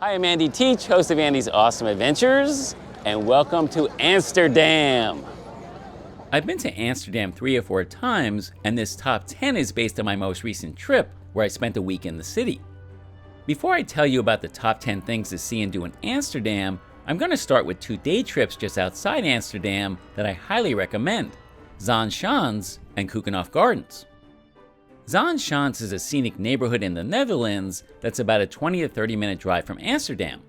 Hi, I'm Andy Teach, host of Andy's Awesome Adventures, and welcome to Amsterdam. I've been to Amsterdam 3 or 4 times, and this top 10 is based on my most recent trip, where I spent a week in the city. Before I tell you about the top 10 things to see and do in Amsterdam, I'm going to start with 2 day trips just outside Amsterdam that I highly recommend: Zaanse Schans and Keukenhof Gardens. Zaanse Schans is a scenic neighborhood in the Netherlands that's about a 20 to 30 minute drive from Amsterdam.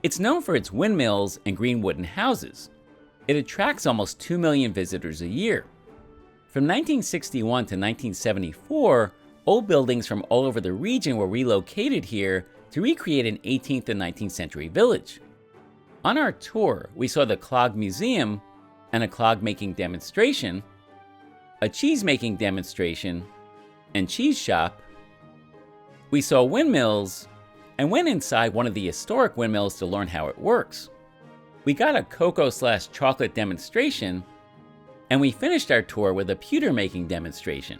It's known for its windmills and green wooden houses. It attracts almost 2 million visitors a year. From 1961 to 1974, old buildings from all over the region were relocated here to recreate an 18th and 19th century village. On our tour, we saw the Gogh Museum and a clog making demonstration, a cheese making demonstration, and cheese shop. We saw windmills and went inside one of the historic windmills to learn how it works. We got a cocoa/chocolate demonstration, and we finished our tour with a pewter making demonstration.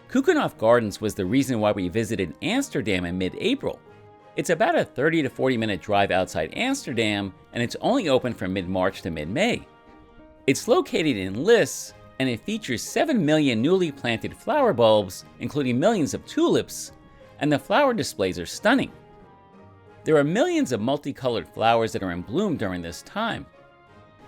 Keukenhof Gardens was the reason why we visited Amsterdam in mid-April. It's about a 30 to 40 minute drive outside Amsterdam, and it's only open from mid-March to mid-May. It's located in Lis, and it features 7 million newly planted flower bulbs, including millions of tulips, and the flower displays are stunning. There are millions of multicolored flowers that are in bloom during this time.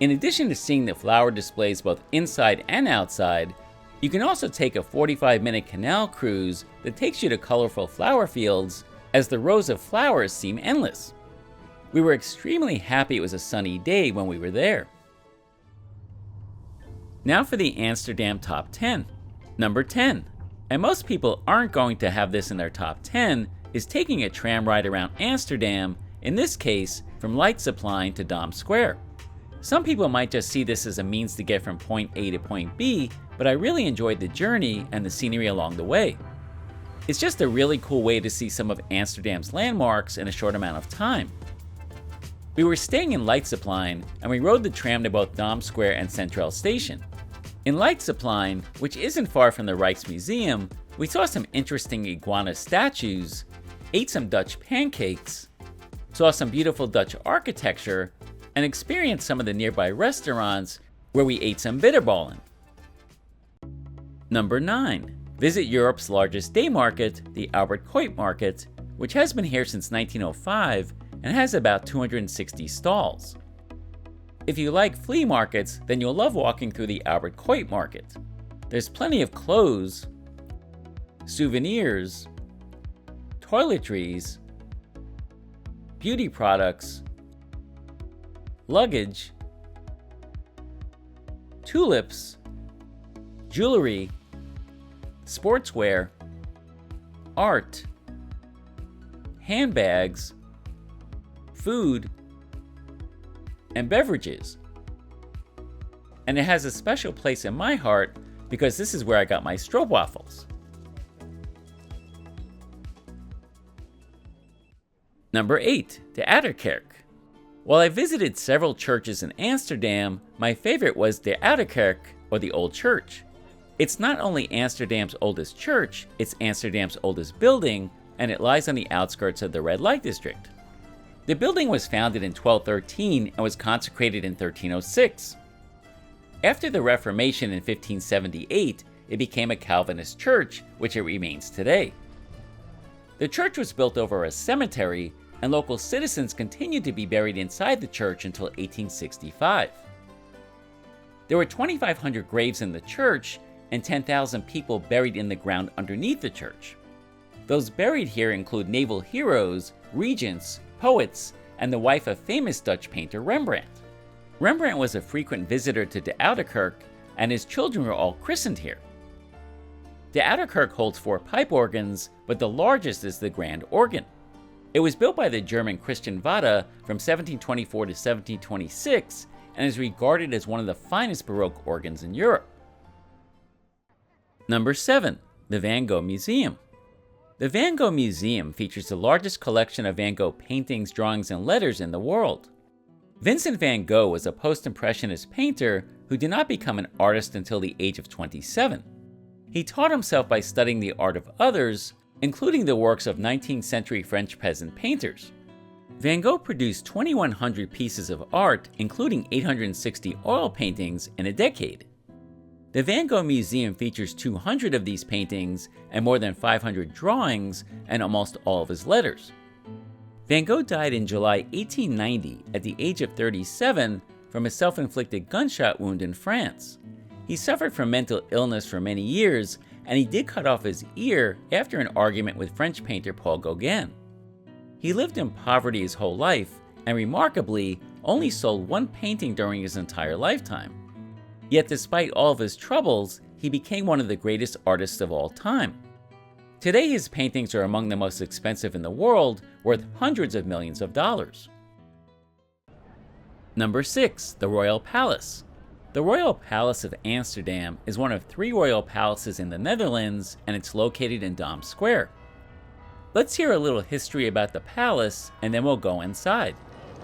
In addition to seeing the flower displays both inside and outside, you can also take a 45-minute canal cruise that takes you to colorful flower fields as the rows of flowers seem endless. We were extremely happy it was a sunny day when we were there. Now for the Amsterdam Top 10. Number 10, and most people aren't going to have this in their top 10, is taking a tram ride around Amsterdam, in this case from Leidseplein to Dam Square. Some people might just see this as a means to get from point A to point B, but I really enjoyed the journey and the scenery along the way. It's just a really cool way to see some of Amsterdam's landmarks in a short amount of time. We were staying in Leidseplein, and we rode the tram to both Dam Square and Centraal Station. In Leidseplein, which isn't far from the Rijksmuseum, we saw some interesting iguana statues, ate some Dutch pancakes, saw some beautiful Dutch architecture, and experienced some of the nearby restaurants where we ate some bitterballen. Number 9. Visit Europe's largest day market, the Cuyp market, which has been here since 1905 and has about 260 stalls. If you like flea markets, then you'll love walking through the Cuyp market. There's plenty of clothes, souvenirs, toiletries, beauty products, luggage, tulips, jewelry, sportswear, art, handbags, food, and beverages. And it has a special place in my heart because this is where I got my stroopwafels. Number 8, the Oude Kerk. While I visited several churches in Amsterdam, my favorite was the Oude Kerk, or the Old Church. It's not only Amsterdam's oldest church, it's Amsterdam's oldest building, and it lies on the outskirts of the red light district. The building was founded in 1213 and was consecrated in 1306. After the Reformation in 1578, it became a Calvinist church, which it remains today. The church was built over a cemetery, and local citizens continued to be buried inside the church until 1865. There were 2,500 graves in the church and 10,000 people buried in the ground underneath the church. Those buried here include naval heroes, regents, poets, and the wife of famous Dutch painter Rembrandt. Rembrandt was a frequent visitor to de Oude Kerk, and his children were all christened here. De Oude Kerk holds 4 pipe organs, but the largest is the grand organ. It was built by the German Christian Wada from 1724 to 1726 and is regarded as one of the finest Baroque organs in Europe. Number 7, the Van Gogh Museum. The Van Gogh Museum features the largest collection of Van Gogh paintings, drawings, and letters in the world. Vincent van Gogh was a post-impressionist painter who did not become an artist until the age of 27. He taught himself by studying the art of others, including the works of 19th century French peasant painters. Van Gogh produced 2,100 pieces of art, including 860 oil paintings in a decade. The Van Gogh Museum features 200 of these paintings and more than 500 drawings and almost all of his letters. Van Gogh died in July 1890 at the age of 37 from a self-inflicted gunshot wound in France. He suffered from mental illness for many years, and he did cut off his ear after an argument with French painter Paul Gauguin. He lived in poverty his whole life, and remarkably, only sold one painting during his entire lifetime. Yet despite all of his troubles, he became one of the greatest artists of all time. Today his paintings are among the most expensive in the world, worth hundreds of millions of dollars. Number 6. The Royal Palace. The Royal Palace of Amsterdam is one of 3 royal palaces in the Netherlands, and it's located in Dam Square. Let's hear a little history about the palace, and then we'll go inside.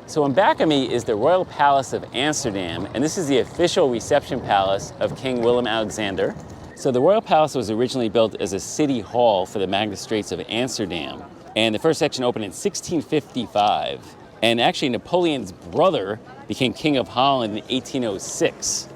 So in back of me is the Royal Palace of Amsterdam, and this is the official reception palace of King Willem-Alexander. So the Royal Palace was originally built as a city hall for the magistrates of Amsterdam, and the first section opened in 1655. And actually Napoleon's brother became King of Holland in 1806.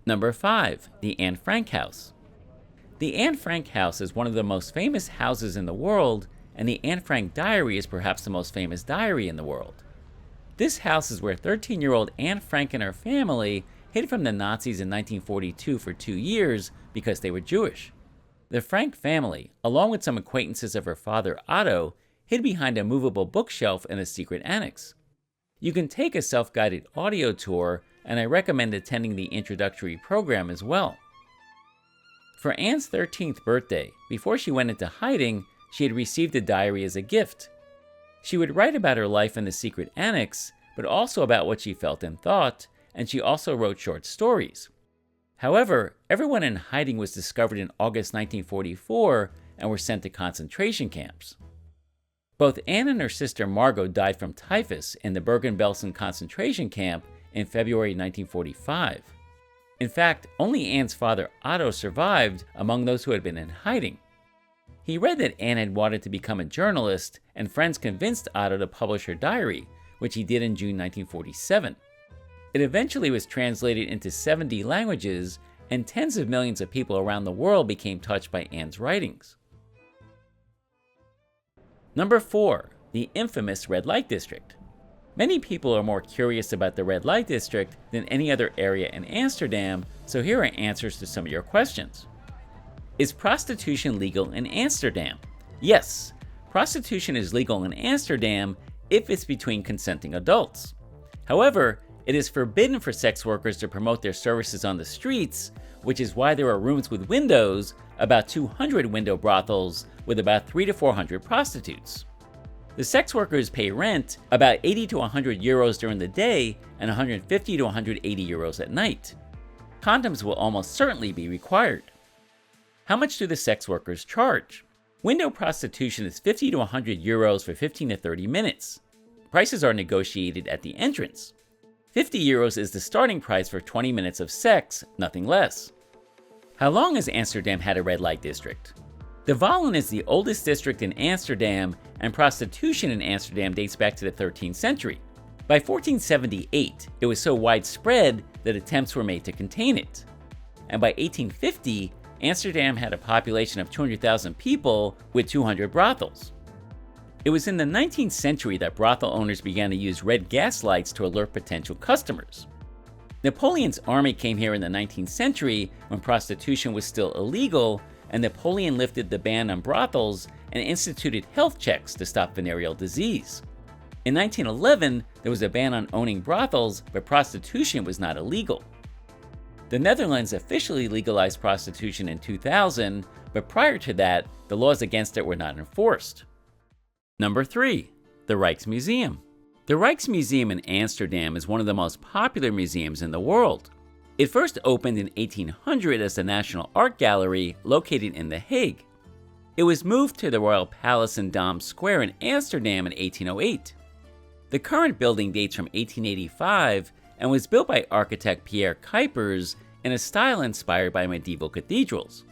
Number 5. The Anne Frank House. The Anne Frank House is one of the most famous houses in the world, and the Anne Frank Diary is perhaps the most famous diary in the world. This house is where 13-year-old Anne Frank and her family hid from the Nazis in 1942 for 2 years because they were Jewish. The Frank family, along with some acquaintances of her father Otto, hid behind a movable bookshelf in a secret annex. You can take a self-guided audio tour, and I recommend attending the introductory program as well. For Anne's 13th birthday, before she went into hiding, she had received a diary as a gift. She would write about her life in the secret annex, but also about what she felt and thought, and she also wrote short stories. However, everyone in hiding was discovered in August 1944 and were sent to concentration camps. Both Anne and her sister Margot died from typhus in the Bergen-Belsen concentration camp in February 1945. In fact, only Anne's father Otto survived among those who had been in hiding. He read that Anne had wanted to become a journalist, and friends convinced Otto to publish her diary, which he did in June 1947. It eventually was translated into 70 languages, and tens of millions of people around the world became touched by Anne's writings. Number 4. The infamous Red Light District. Many people are more curious about the Red Light District than any other area in Amsterdam, so here are answers to some of your questions. Is prostitution legal in Amsterdam? Yes, prostitution is legal in Amsterdam if it's between consenting adults. However, it is forbidden for sex workers to promote their services on the streets, which is why there are rooms with windows, about 200 window brothels with about 300 to 400 prostitutes. The sex workers pay rent, about 80 to 100 euros during the day and 150 to 180 euros at night. Condoms will almost certainly be required. How much do the sex workers charge? Window prostitution is 50 to 100 euros for 15 to 30 minutes. Prices are negotiated at the entrance. 50 euros is the starting price for 20 minutes of sex, nothing less. How long has Amsterdam had a red light district? De Wallen is the oldest district in Amsterdam, and prostitution in Amsterdam dates back to the 13th century. By 1478, it was so widespread that attempts were made to contain it. And by 1850, Amsterdam had a population of 200,000 people with 200 brothels. It was in the 19th century that brothel owners began to use red gas lights to alert potential customers. Napoleon's army came here in the 19th century when prostitution was still illegal, and Napoleon lifted the ban on brothels and instituted health checks to stop venereal disease. In 1911, there was a ban on owning brothels, but prostitution was not illegal. The Netherlands officially legalized prostitution in 2000, but prior to that, the laws against it were not enforced. Number 3. The Rijksmuseum. The Rijksmuseum in Amsterdam is one of the most popular museums in the world. It first opened in 1800 as the National Art Gallery located in The Hague. It was moved to the Royal Palace in Dam Square in Amsterdam in 1808. The current building dates from 1885 and was built by architect Pierre Cuypers in a style inspired by medieval cathedrals.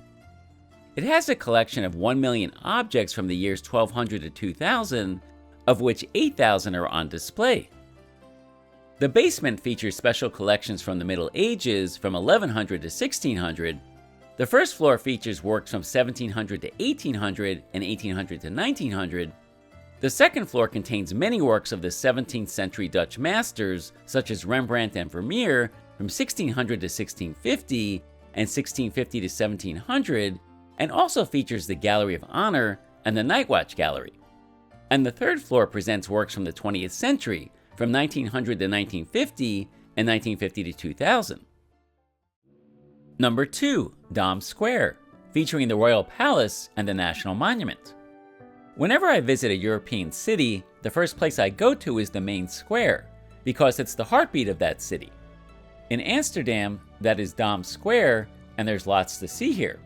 It has a collection of 1 million objects from the years 1200 to 2000, of which 8,000 are on display. The basement features special collections from the Middle Ages from 1100 to 1600. The first floor features works from 1700 to 1800 and 1800 to 1900. The second floor contains many works of the 17th century Dutch masters, such as Rembrandt and Vermeer, from 1600 to 1650 and 1650 to 1700, and also features the Gallery of Honor and the Night Watch Gallery. And the third floor presents works from the 20th century, from 1900 to 1950 and 1950 to 2000. Number 2. Dam Square, featuring the Royal Palace and the National Monument. Whenever I visit a European city, the first place I go to is the main square, because it's the heartbeat of that city. In Amsterdam, that is Dam Square, and there's lots to see here.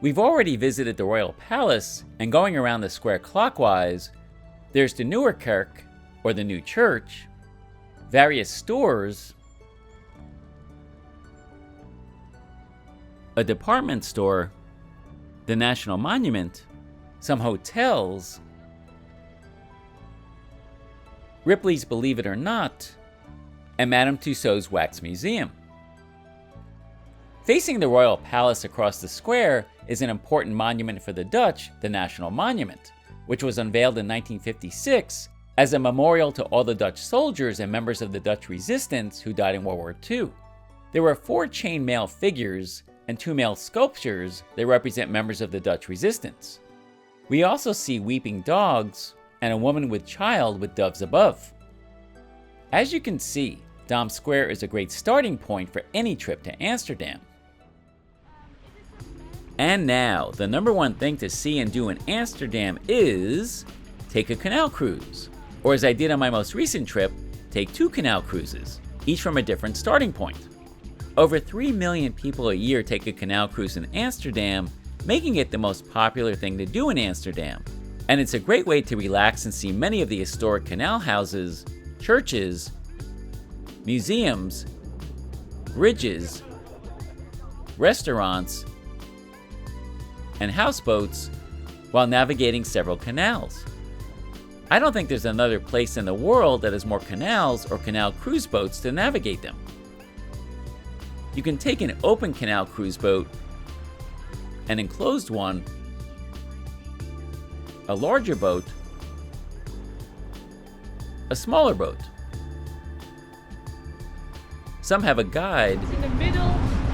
We've already visited the Royal Palace, and going around the square clockwise, there's the newer Kerk, or the new church, various stores, a department store, the National Monument, some hotels, Ripley's Believe It or Not, and Madame Tussauds Wax Museum. Facing the Royal Palace across the square is an important monument for the Dutch, the National Monument, which was unveiled in 1956 as a memorial to all the Dutch soldiers and members of the Dutch resistance who died in World War II. There were 4 chainmail figures and 2 male sculptures that represent members of the Dutch resistance. We also see weeping dogs and a woman with child with doves above. As you can see, Dam Square is a great starting point for any trip to Amsterdam. And now, the number one thing to see and do in Amsterdam is take a canal cruise. Or as I did on my most recent trip, take 2 canal cruises, each from a different starting point. Over 3 million people a year take a canal cruise in Amsterdam, making it the most popular thing to do in Amsterdam. And it's a great way to relax and see many of the historic canal houses, churches, museums, bridges, restaurants, and houseboats while navigating several canals. I don't think there's another place in the world that has more canals or canal cruise boats to navigate them. You can take an open canal cruise boat, an enclosed one, a larger boat, a smaller boat. Some have a guide. In the middle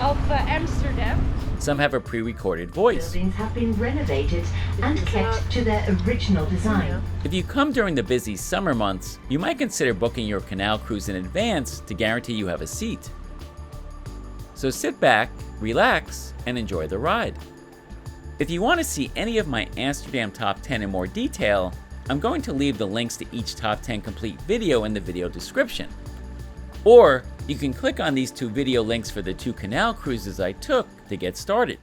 of Amsterdam. Some have a pre-recorded voice. Buildings have been renovated and kept to their original design. If you come during the busy summer months, you might consider booking your canal cruise in advance to guarantee you have a seat. So sit back, relax, and enjoy the ride. If you want to see any of my Amsterdam Top 10 in more detail, I'm going to leave the links to each Top 10 complete video in the video description. Or you can click on these 2 video links for the 2 canal cruises I took to get started.